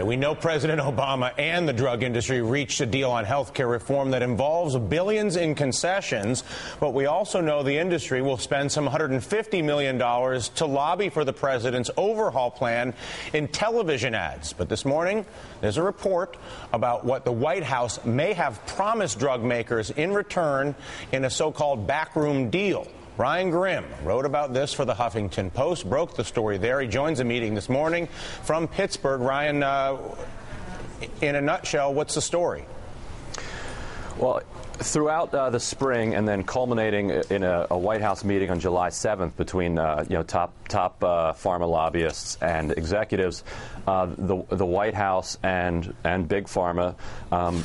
We know President Obama and the drug industry reached a deal on health care reform that involves billions in concessions, but we also know the industry will spend some $150 million to lobby for the president's overhaul plan in television ads. But this morning, there's a report about what the White House may have promised drug makers in return in a so-called backroom deal. Ryan Grimm wrote about this for the Huffington Post, broke the story there. He joins a meeting this morning from Pittsburgh. Ryan, in a nutshell, what's the story? Well, throughout the spring and then culminating in a White House meeting on July 7th between top pharma lobbyists and executives, the White House and Big Pharma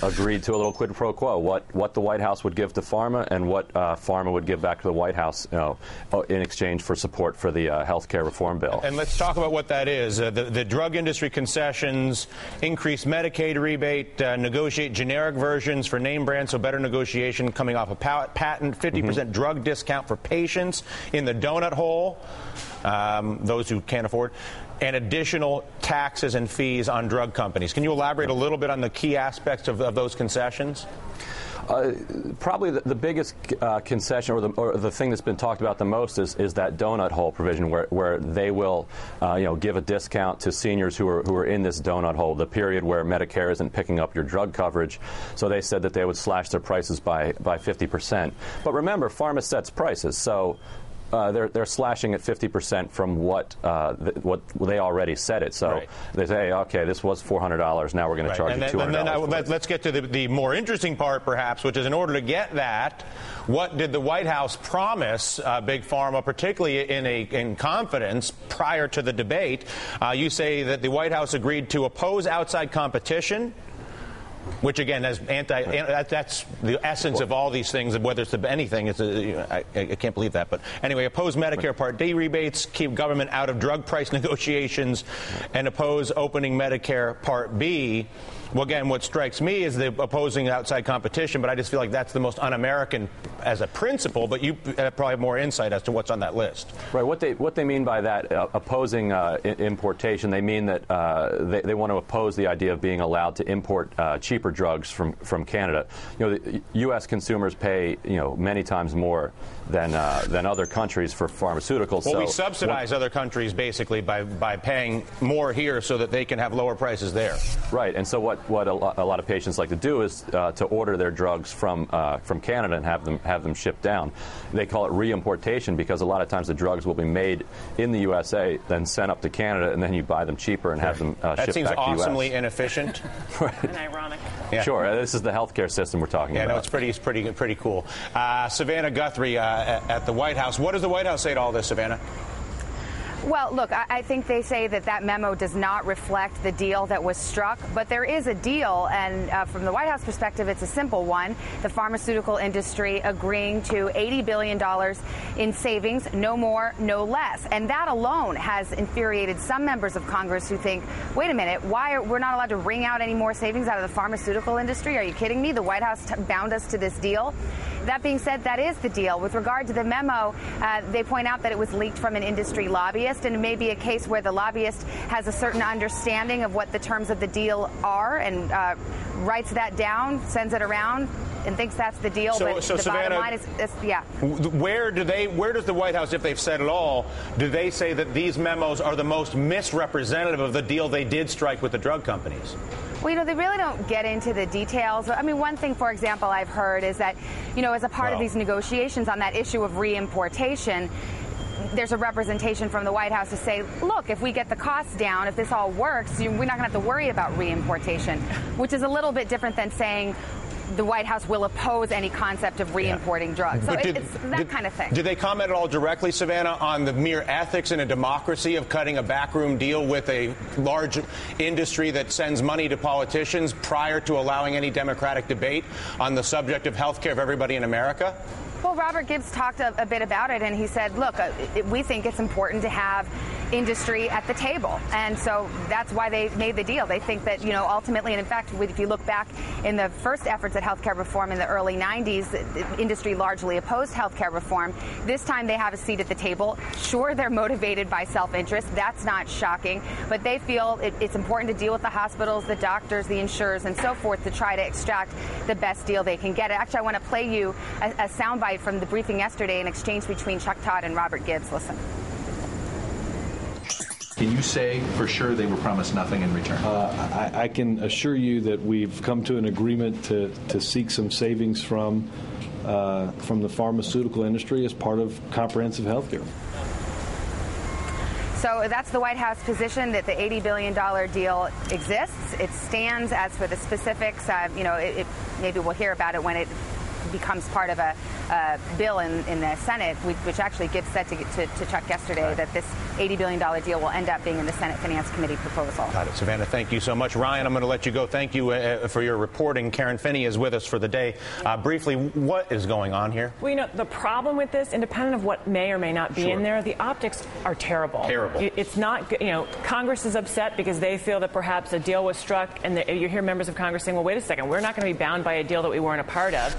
agreed to a little quid pro quo. What the White House would give to pharma and what pharma would give back to the White House, in exchange for support for the health care reform bill. And let's talk about what that is. The drug industry concessions, increase Medicaid rebate, negotiate generic versions for name brands, so better negotiation coming off a patent, 50% drug discount for patients in the donut hole, those who can't afford, and additional taxes and fees on drug companies. Can you elaborate a little bit on the key aspects of those concessions? Probably the biggest concession or the thing that's been talked about the most is that donut hole provision where they will give a discount to seniors who are in this donut hole, the period where Medicare isn't picking up your drug coverage. So they said that they would slash their prices by 50%. But remember, pharma sets prices, so they're slashing at 50% from what they already set it. So right. They say, hey, okay, this was $400. Now we're going to charge you $200. And then let's get to the more interesting part, perhaps, which is in order to get that, what did the White House promise Big Pharma, particularly in confidence prior to the debate? You say that the White House agreed to oppose outside competition, which, again, that's the essence of all these things, whether it's anything. I can't believe that. But anyway, oppose Medicare Part D rebates, keep government out of drug price negotiations, and oppose opening Medicare Part B. Well, again, what strikes me is the opposing outside competition, but I just feel like that's the most un-American as a principle, but you probably have more insight as to what's on that list. Right. What they mean by that, opposing importation, they mean that they want to oppose the idea of being allowed to import cheaper drugs from Canada. The U.S. consumers pay, many times more than other countries for pharmaceuticals. Well, we subsidize other countries basically by paying more here so that they can have lower prices there. Right. And so what a lot of patients like to do is to order their drugs from Canada and have them shipped down. They call it reimportation because a lot of times the drugs will be made in the USA, then sent up to Canada, and then you buy them cheaper and have them shipped back to the US. That seems awesomely inefficient. Right. And ironic. Yeah. Sure. This is the healthcare system we're talking about. Yeah, no, it's pretty cool. Savannah Guthrie at the White House. What does the White House say to all this, Savannah? Well, look, I think they say that memo does not reflect the deal that was struck, but there is a deal, and from the White House perspective, it's a simple one. The pharmaceutical industry agreeing to $80 billion in savings, no more, no less. And that alone has infuriated some members of Congress who think, wait a minute, we're not allowed to wring out any more savings out of the pharmaceutical industry? Are you kidding me? The White House bound us to this deal. That being said, that is the deal. With regard to the memo, they point out that it was leaked from an industry lobbyist, and it may be a case where the lobbyist has a certain understanding of what the terms of the deal are and writes that down, sends it around, and thinks that's the deal. So the Savannah, bottom line is, yeah. Where does the White House, if they've said it all, do they say that these memos are the most misrepresentative of the deal they did strike with the drug companies? Well, they really don't get into the details. I mean, one thing, for example, I've heard is that, as a part of these negotiations on that issue of reimportation, there's a representation from the White House to say, look, if we get the costs down, if this all works, we're not going to have to worry about reimportation, which is a little bit different than saying the White House will oppose any concept of reimporting drugs. So it's that kind of thing. Did they comment at all directly, Savannah, on the mere ethics in a democracy of cutting a backroom deal with a large industry that sends money to politicians prior to allowing any democratic debate on the subject of health care of everybody in America? Well, Robert Gibbs talked a bit about it, and he said, look, we think it's important to have industry at the table. And so that's why they made the deal. They think that, ultimately, and in fact, if you look back in the first efforts at healthcare reform in the early 90s, the industry largely opposed healthcare reform. This time they have a seat at the table. Sure, they're motivated by self-interest. That's not shocking. But they feel it's important to deal with the hospitals, the doctors, the insurers, and so forth to try to extract the best deal they can get. Actually, I want to play you a soundbite from the briefing yesterday, an exchange between Chuck Todd and Robert Gibbs. Listen. Can you say for sure they were promised nothing in return? I can assure you that we've come to an agreement to seek some savings from the pharmaceutical industry as part of comprehensive health care. So that's the White House position, that the $80 billion deal exists. It stands. As for the specifics, maybe we'll hear about it when it becomes part of a bill in the Senate, which actually Gibbs said to Chuck yesterday that this $80 billion deal will end up being in the Senate Finance Committee proposal. Got it. Savannah, thank you so much. Ryan, I'm going to let you go. Thank you for your reporting. Karen Finney is with us for the day. Briefly, what is going on here? Well, the problem with this, independent of what may or may not be in there, the optics are terrible. Terrible. It's not, Congress is upset because they feel that perhaps a deal was struck, and you hear members of Congress saying, well, wait a second, we're not going to be bound by a deal that we weren't a part of.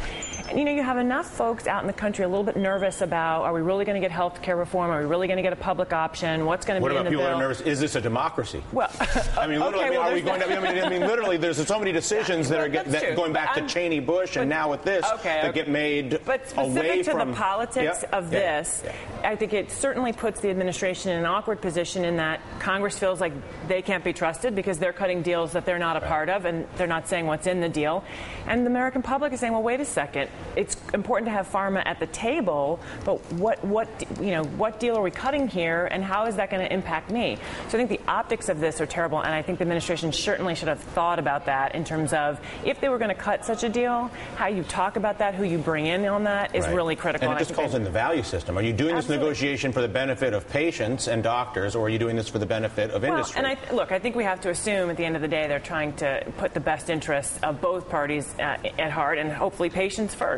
And, you have enough folks out in the country a little bit nervous about, are we really going to get health care reform? Are we really going to get a public option? What's going to be in the bill? What about people that are nervous? Is this a democracy? Well, I mean, literally, are we going to? I mean, literally, there's so many decisions that are going back to Cheney, Bush, and now with this that get made but away specific to from the politics of this, I think it certainly puts the administration in an awkward position in that Congress feels like they can't be trusted because they're cutting deals that they're not a part of, and they're not saying what's in the deal. And the American public is saying, well, wait a second, it's important to have pharma at the table, but what deal are we cutting here, and how is that going to impact me? So I think the optics of this are terrible, and I think the administration certainly should have thought about that in terms of if they were going to cut such a deal, how you talk about that, who you bring in on that is really critical. And it just calls in the value system. Are you doing this negotiation for the benefit of patients and doctors, or are you doing this for the benefit of industry? And I think we have to assume at the end of the day they're trying to put the best interests of both parties at heart, and hopefully patients first.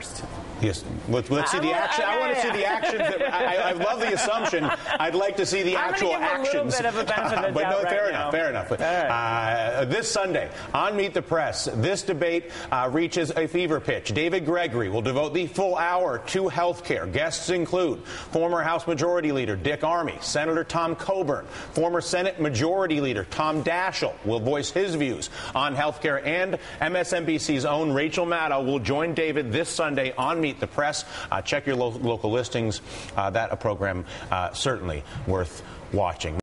Yes. Let's see the action. I want to see the actions. I love the assumption. I'd like to see the actual actions. I'm going to give a little bit of a benefit of the doubt fair enough. This Sunday on Meet the Press, this debate reaches a fever pitch. David Gregory will devote the full hour to health care. Guests include former House Majority Leader Dick Armey, Senator Tom Coburn, former Senate Majority Leader Tom Daschle will voice his views on health care, and MSNBC's own Rachel Maddow will join David this Sunday on Meet the Press. Check your local listings. That a program certainly worth watching.